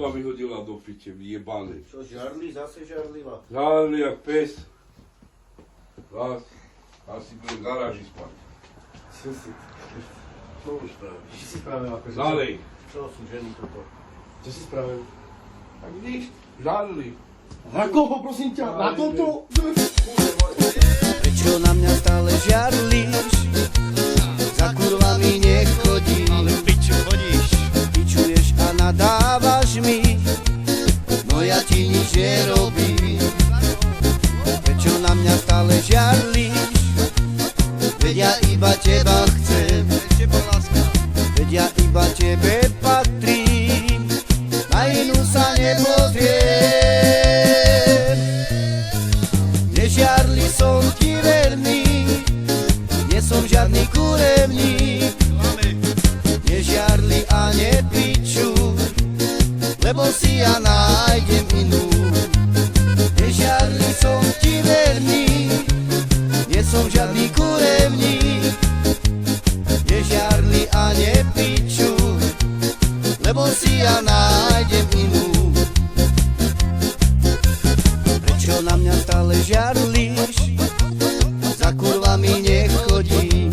ma vyhodila do piče, vyjebali. Čo, žarli? Zase žarlila? Žarli jak pes. Zas. Asi bude v garáži spať. Čo si? Čo už spravil? Čo si spravil akože? Zalej. Čo sú ženy toto? Čo si spravil? Tak vidíš, žarli. Na koho, prosím ťa? Na toto? Prečo na mňa stále žiarlíš? Za kurvami nechodíš. Ale piču chodíš. Pičuješ a nadávaš mi, no ja ti nič nerobím. Prečo na mňa stále žiarlíš? Veď ja iba teba chcem. Veď ja iba tebe patrím. Na inú sa nepozriem. Nežiarli som ti verný, nie som žiadny kurevník. Nežiarli a nepičuj, lebo si ja nájdem inú. Nežiarli som ti verný, nie som žiadny kurevník. Nežiarli a nepičuj, lebo si ja nájdem inú. Prečo na mňa stále žiarlíš? Za kurvami nechodím.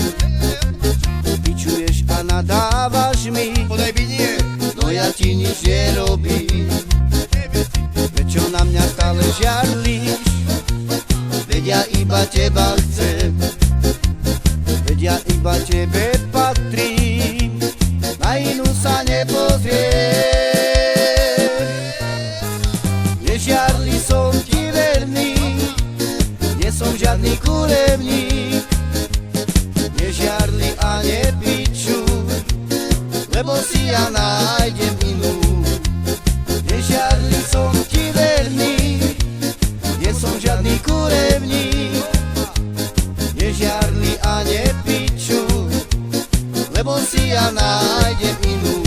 Pičuješ a nadávaš mi, podaj binie, no ja ti nič nerobím. Prečo na mňa stále žiarlíš? Veď ja iba teba chcem. Veď ja iba tebe patrím. Na inú sa nepozriem. Nežiarli som ti verný, nie som žiadny kurevník. Nežiarli a nepičuj, lebo si ja nájdem inú. Nežiarli som ti verný, nie som žiadny kurevník. Nežiarli a nepičuj, lebo si ja nájdem inú.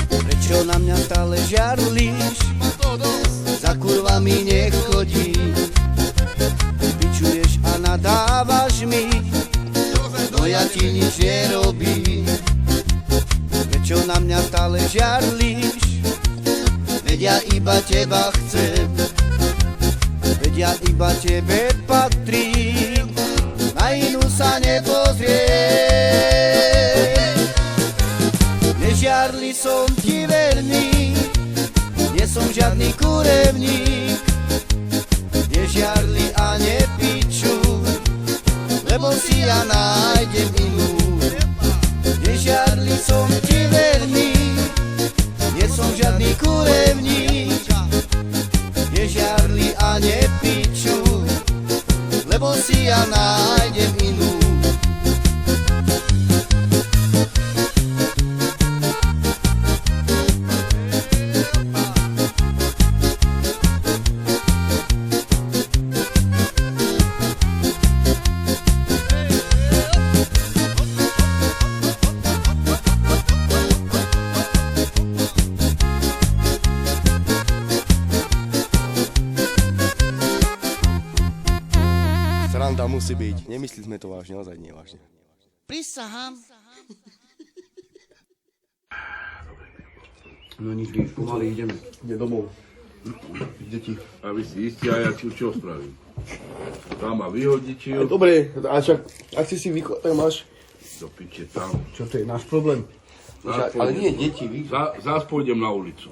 Prečo na mňa stále žiarlíš? Za kurvami nechodíš. Pičuješ a nadávaš mi, no ja ti nič nerobím. Prečo na mňa stále žiarlíš? Veď ja iba teba chcem. Veď ja iba tebe patrím. Na inú sa nepozriem. Nežiarli som ti verný, nie som žiadny kurevník. Nežiarli a nepičuj, lebo si ja nájdem inú. Nežiarli som ti verný, nie som žiadny kurevník. Nežiarli a nepičuj, lebo si ja nájdem inú. Sranda musí byť. Nemysleli sme to vážne, naozaj nie vážne. Prisahám. No nič, pomaly ideme. Ide domov. Deti. A vy si istí, a ja čo spravím? Tam ma vyhodí, či jo? Dobre, a však, ak si vychod, tak máš... Do piče tam. Čo to je náš problém? Ale nie deti, vy... Zás pôjdem na ulicu.